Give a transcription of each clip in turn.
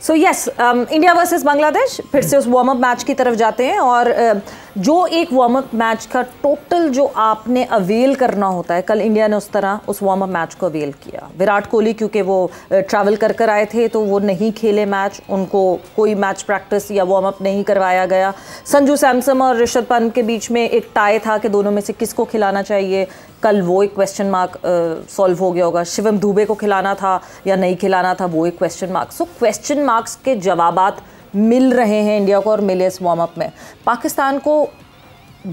So yes, India versus Bangladesh, फिर से उस वार्म अप मैच की तरफ जाते हैं। और जो एक वार्म अप मैच का टोटल जो आपने अवेल करना होता है, कल इंडिया ने उस तरह उस वार्म अप मैच को अवेल किया। विराट कोहली क्योंकि वो ट्रैवल कर आए थे तो वो नहीं खेले मैच, उनको कोई मैच प्रैक्टिस या वार्म अप नहीं करवाया गया। संजू सैमसन और ऋषभ पंत के बीच में एक टाई था कि दोनों में से किसको खिलाना चाहिए, कल वो एक क्वेश्चन मार्क सॉल्व हो गया होगा। शिवम दुबे को खिलाना था या नहीं खिलाना था, वो एक question mark. So question marks के जवाबात मिल रहे हैं इंडिया को और मिले इस वार्म अप में। पाकिस्तान को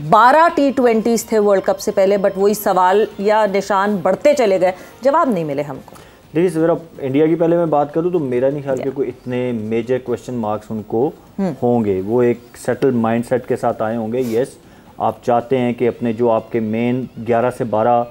12 T20s थे वर्ल्ड कप से पहले, बट वही सवाल या निशान बढ़ते चले गए, जवाब नहीं मिले हमको। देखिए सर, अब इंडिया की पहले मैं बात करूं तो मेरा नहीं ख्याल कि कोई इतने मेजर क्वेश्चन मार्क्स उनको होंगे। वो एक सेटल माइंडसेट के साथ आए होंगे। यस, आप चाहते हैं कि अपने जो आपके मेन 11 से 12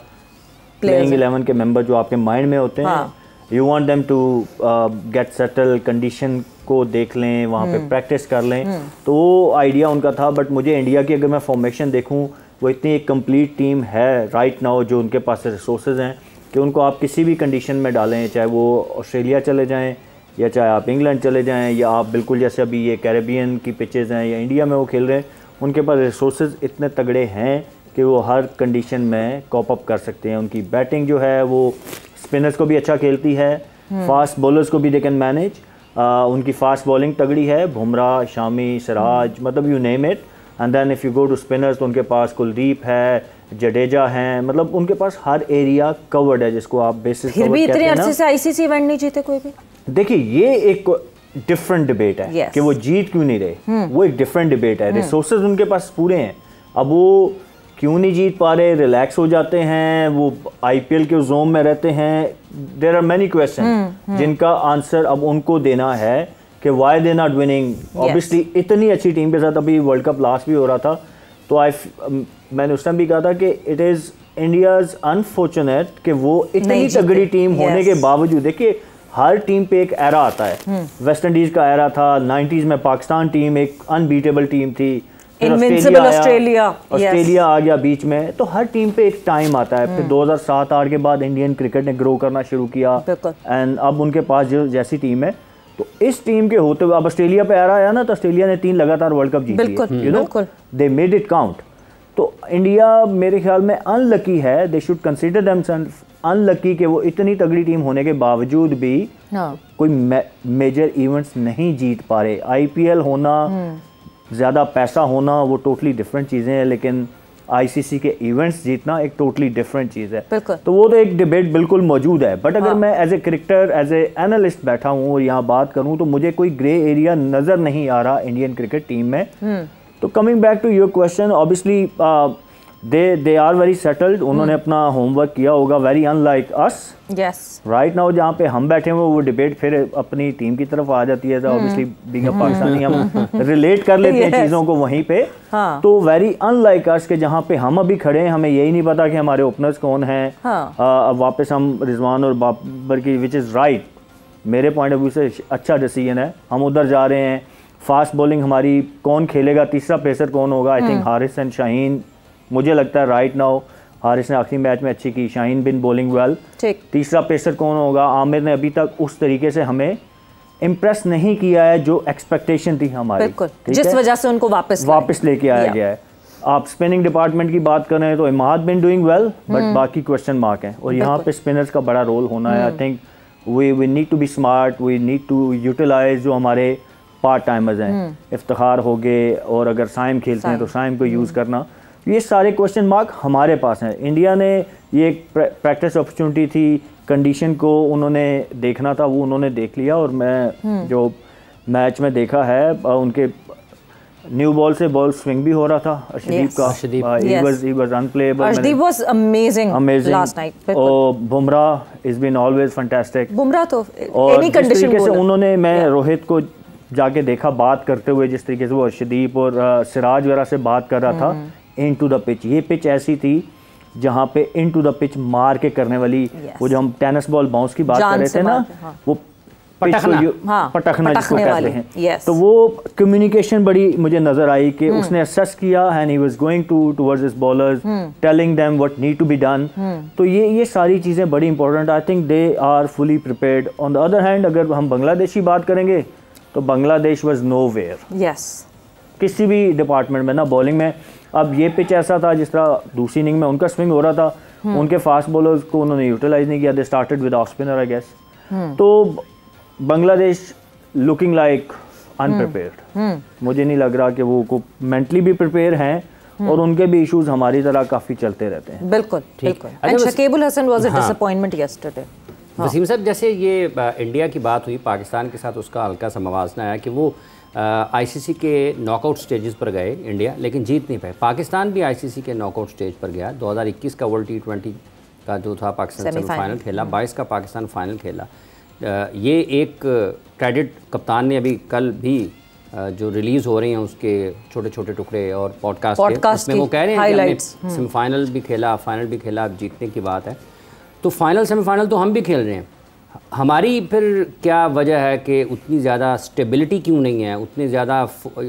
प्लेइंग 11 के मेंबर जो आपके माइंड में होते हैं, you want them to get settle, condition को देख लें, वहाँ पे प्रैक्टिस कर लें। तो वो आइडिया उनका था। बट मुझे इंडिया की अगर मैं फॉर्मेशन देखूँ, वो इतनी एक कंप्लीट टीम है राइट नाउ, जो उनके पास रिसोर्सेज हैं कि उनको आप किसी भी कंडीशन में डालें, चाहे वो ऑस्ट्रेलिया चले जाएँ या चाहे आप इंग्लैंड चले जाएँ, या आप बिल्कुल जैसे अभी ये कैरेबियन की पिचेज़ हैं या इंडिया में वो खेल रहे हैं, उनके पास रिसोर्सेज इतने तगड़े हैं कि वो हर कंडीशन में कॉप अप कर सकते हैं। उनकी बैटिंग जो है वो स्पिनर्स को भी अच्छा खेलती है, फास्ट बॉलर्स को भी दे कैन मैनेज। उनकी फास्ट बॉलिंग तगड़ी है, बुमराह, शामी, सिराज, मतलब you name it. And then if you go to spinners तो उनके पास कुलदीप है, जडेजा हैं, मतलब उनके पास हर एरिया कवर्ड है जिसको आप बेसिस फिर भी इतने अरसे से आईसीसी इवेंट नहीं जीते कोई भी। देखिए, ये एक डिफरेंट डिबेट है कि वो जीत क्यों नहीं रहे। वो एक डिफरेंट डिबेट है। रिसोर्सेज उनके पास पूरे हैं, अब वो क्यों नहीं जीत पा रहे, रिलैक्स हो जाते हैं, वो आईपीएल के जोन में रहते हैं। देयर आर मेनी क्वेश्चन जिनका आंसर अब उनको देना है कि why they not winning. Obviously इतनी अच्छी टीम के साथ अभी वर्ल्ड कप लास्ट भी हो रहा था, तो मैंने उस टाइम भी कहा था कि इट इज़ इंडियाज अनफॉर्चुनेट कि वो इतनी तगड़ी टीम होने के बावजूद, देखिए हर टीम पे एक एरा आता है। वेस्ट इंडीज का एरा था 90s में, पाकिस्तान टीम एक अनबीटेबल टीम थी, ऑस्ट्रेलिया आ गया बीच में। तो हर टीम पे एक टाइम आता है। फिर 2007-8 के बाद इंडियन क्रिकेट ने ग्रो करना शुरू किया, एंड अब उनके पास जो जैसी टीम है, तो इस टीम के होते हुए अब ऑस्ट्रेलिया पे एरा आया ना, तो ऑस्ट्रेलिया ने 3 लगातार वर्ल्ड कप जीती, you know, they made it count. तो इंडिया मेरे ख्याल में अनलकी है, they should consider themselves unlucky कि वो इतनी तगड़ी टीम होने के बावजूद भी कोई मेजर इवेंट्स नहीं जीत पा रहे। आईपीएल होना, ज़्यादा पैसा होना, वो टोटली डिफरेंट चीज़ें हैं, लेकिन आईसीसी के इवेंट्स जीतना एक टोटली डिफरेंट चीज़ है। तो वो तो एक डिबेट बिल्कुल मौजूद है। बट अगर मैं as a cricketer, as a analyst बैठा हूँ और यहाँ बात करूँ, तो मुझे कोई ग्रे एरिया नज़र नहीं आ रहा इंडियन क्रिकेट टीम में। तो coming back to your question, obviously they are very settled. उन्होंने अपना होमवर्क किया होगा, very unlike us right now, जहाँ पे हम बैठे हुए, वो डिबेट फिर अपनी टीम की तरफ आ जाती है। ऑब्वियसली बीइंग अ पाकिस्तानी हम रिलेट कर लेते हैं चीज़ों को वहीं पे। तो वेरी अनलाइक अस के जहाँ पे हम अभी खड़े हैं, हमें यही नहीं पता कि हमारे ओपनर्स कौन हैं। अब वापस हम रिजवान और बाबर की, विच इज़ राइट, मेरे पॉइंट ऑफ व्यू से अच्छा डिसीजन है। हम उधर जा रहे हैं। फास्ट बॉलिंग हमारी कौन खेलेगा, तीसरा पेसर कौन होगा? I think Haris and Shaheen, मुझे लगता है राइट नाउ हारिस ने आखिरी मैच में अच्छी की, शाहीन बिन बॉलिंग वेल। तीसरा पेसर कौन होगा? आमिर ने अभी तक उस तरीके से हमें इम्प्रेस नहीं किया है जो एक्सपेक्टेशन थी हमारी, जिस वजह से उनको वापस लेके आया गया है। आप स्पिनिंग डिपार्टमेंट की बात कर रहे हैं तो Imad been doing well, but बाकी क्वेश्चन मार्क है, और यहाँ पे स्पिनर्स का बड़ा रोल होना है। I think we need to be smart, we need to utilise जो हमारे पार्ट टाइमर्स हैं, इफ्तिखार हो गए, और अगर साइम खेलते हैं तो साइम को यूज़ करना। ये सारे क्वेश्चन मार्क हमारे पास हैं। इंडिया ने ये एक प्रैक्टिस अपॉर्चुनिटी थी, कंडीशन को उन्होंने देखना था, वो उन्होंने देख लिया। और मैं जो मैच में देखा है, उनके न्यू बॉल से बॉल स्विंग भी हो रहा था अर्शदीप का, he was unplayable, Arshdeep was amazing last night। और Bumrah has been always fantastic। Bumrah तो any condition से उन्होंने, मैं रोहित को जाके देखा बात करते हुए, जिस तरीके से वो अर्शदीप और सिराज वगैरह से बात कर रहा था इन टू द पिच। ये पिच ऐसी थी जहाँ पे इन टू द पिच मार के करने वाली, वो जो हम टेनिस बॉल बाउंस की बात कर रहे थे ना, वो पटखना जिसको कहते हैं। तो वो कम्युनिकेशन बड़ी मुझे नजर आई कि उसने असेस किया and he was going towards his bowlers, telling them what need to be done. तो ये सारी चीज़ें बड़ी important. I think they are fully prepared. On the other hand, अगर हम बांग्लादेश की बात करेंगे तो बांग्लादेश वाज नोवेयर। यस, किसी भी डिपार्टमेंट में ना, बॉलिंग में। अब ये पिच ऐसा था जिस तरह दूसरी इनिंग में उनका स्विंग हो रहा था, उनके फास्ट बॉलर्स को उन्होंने यूटिलाइज नहीं किया। They started with off spinner I guess. तो बांग्लादेश लुकिंग लाइक अनप्रिपेयर्ड। मुझे नहीं लग रहा कि वो मेंटली भी प्रिपेयर हैं और उनके भी इश्यूज हमारी तरह काफ़ी चलते रहते हैं। बिल्कुल बिल्कुल। And Shakibul Hasan was a disappointment yesterday. Wasim sahab, जैसे ये इंडिया की बात हुई, पाकिस्तान के साथ उसका हल्का सा मवाजना आया कि वो आईसीसी के नॉकआउट स्टेजेस पर गए इंडिया, लेकिन जीत नहीं पाए। पाकिस्तान भी आईसीसी के नॉकआउट स्टेज पर गया। 2021 का वर्ल्ड T20 का जो था पाकिस्तान सेमीफाइनल खेला, 22 का पाकिस्तान फाइनल खेला। ये एक क्रेडिट कप्तान ने अभी कल भी जो रिलीज़ हो रहे हैं उसके छोटे छोटे टुकड़े और पॉडकास्ट के, उसमें वो कह रहे हैं कि हमने सेमीफाइनल भी खेला, फाइनल भी खेला, अब जीतने की बात है। तो फाइनल सेमीफाइनल तो हम भी खेल रहे हैं। हमारी फिर क्या वजह है कि उतनी ज़्यादा स्टेबिलिटी क्यों नहीं है, उतने ज़्यादा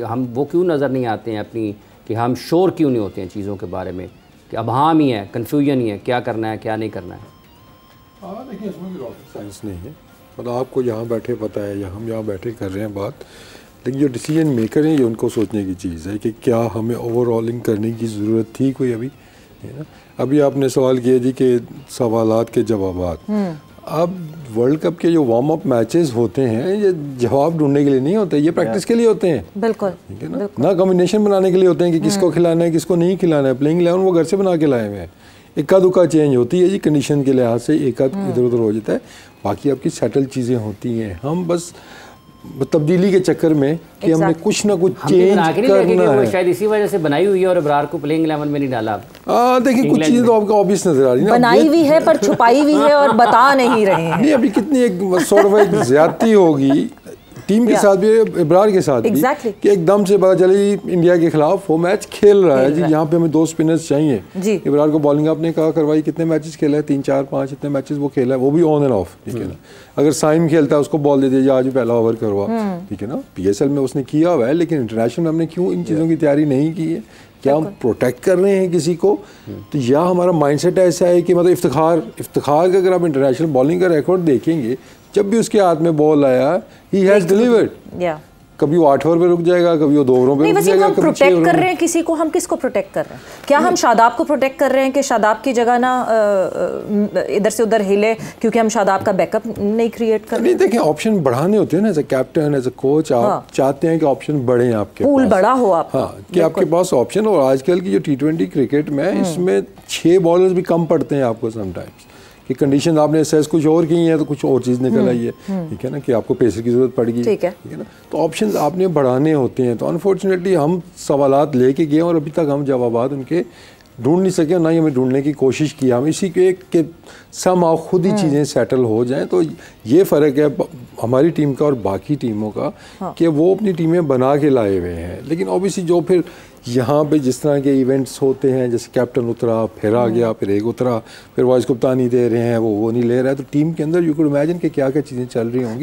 हम वो क्यों नज़र नहीं आते हैं अपनी, कि हम श्योर क्यों नहीं होते हैं चीज़ों के बारे में, कि अब हम ही है, कन्फ्यूजन ही है, क्या करना है क्या नहीं करना है। हाँ, देखिए इसमें भी रॉकेट साइंस नहीं है, मतलब आपको यहाँ बैठे पता है, या हम यहाँ बैठे कर रहे हैं बात, लेकिन जो डिसीजन मेकर हैं ये उनको सोचने की चीज़ है कि क्या हमें ओवरऑलिंग करने की ज़रूरत थी कोई अभी, है ना। अभी आपने सवाल किया जी कि सवालात के जवाबात। अब वर्ल्ड कप के जो वार्म अप मैचेस होते हैं ये जवाब ढूंढने के लिए नहीं होते, ये प्रैक्टिस के लिए होते हैं। बिल्कुल, ठीक है ना कॉम्बिनेशन बनाने के लिए होते हैं कि किसको खिलाना है किसको नहीं खिलाना है। प्लेइंग 11 वो घर से बना के लाए हुए हैं। इक्का दुक्का चेंज होती है जी, कंडीशन के लिहाज से एक इधर उधर हो जाता है, बाकी आपकी सेटल चीज़ें होती हैं। हम बस तब्दीली के चक्कर में कि हमने कुछ ना कुछ चेंज करना है, शायद इसी वजह से बनाई हुई है और इब्रार को प्लेइंग 11 में नहीं डाला। देखिए कुछ चीज़ें तो आपको ऑब्वियस नजर आ रही है, बनाई हुई है पर छुपाई हुई है और बता नहीं रहे हैं। नहीं, अभी कितनी एक सॉर्ट ऑफ एक ज्यादती होगी टीम के साथ भी, इब्रार के साथ भी, कि एकदम से पता चले इंडिया के खिलाफ वो मैच खेल रहा है जी, यहाँ पे हमें 2 स्पिनर्स चाहिए। इब्रार को बॉलिंग आपने कहा करवाई, कितने मैचेस खेला है, 3 4 5 इतने मैचेस वो खेला है, वो भी ऑन एंड ऑफ। ठीक है ना, अगर साइम खेलता है उसको बॉल दे दीजिए, आज पहला ओवर करवा, ठीक है ना। PSL में उसने किया हुआ है, लेकिन इंटरनेशनल में हमने क्यों इन चीज़ों की तैयारी नहीं की है? क्या हम प्रोटेक्ट कर रहे हैं किसी को? तो या हमारा माइंडसेट ऐसा है कि मतलब इफ्तिखार का अगर आप इंटरनेशनल बॉलिंग का रिकॉर्ड देखेंगे, जब भी उसके हाथ में बॉल आया ही हैज डिलीवर्ड। कभी वो 8 ओवर पे रुक जाएगा, कभी वो 2 ओवरों पे रुक जाएगा। हम प्रोटेक्ट कर रहे हैं किसी को, हम किसको प्रोटेक्ट कर रहे हैं? क्या हम शादाब को प्रोटेक्ट कर रहे हैं कि शादाब की जगह ना इधर से उधर हिले, क्योंकि हम शादाब का बैकअप नहीं क्रिएट कर रहे? नहीं, देखिए ऑप्शन बढ़ाने होते हैं ना, as a captain as a coach आप चाहते हैं कि ऑप्शन बढ़े आपके पूल बड़ा हो आपका। हाँ, कि आपके पास ऑप्शन। और आजकल की जो T20 क्रिकेट में इसमें 6 बॉलर्स भी कम पड़ते हैं आपको समटाइम्स, कि कंडीशन आपने असेस कुछ और की है तो कुछ और चीज़ निकल आई है। ठीक है ना, कि आपको पेसर की ज़रूरत पड़ेगी। ठीक है ना, तो ऑप्शंस आपने बढ़ाने होते हैं। तो अनफॉर्चुनेटली हम सवालात लेके गए और अभी तक हम जवाबात उनके ढूंढ नहीं सके, ना ही हमें ढूंढने की कोशिश की। हम इसी के सम आप खुद ही चीज़ें सेटल हो जाएं। तो ये फ़र्क है हमारी टीम का और बाकी टीमों का, कि वो अपनी टीमें बना के लाए हुए हैं। लेकिन ऑब्वियसली जो फिर यहाँ पे जिस तरह के इवेंट्स होते हैं, जैसे कैप्टन उतरा फिर आ गया, फिर एक उतरा, फिर वाइस कप्तानी दे रहे हैं, वो नहीं ले रहा है, तो टीम के अंदर यू कुड इमेजिन कि क्या क्या चीज़ें चल रही होंगी।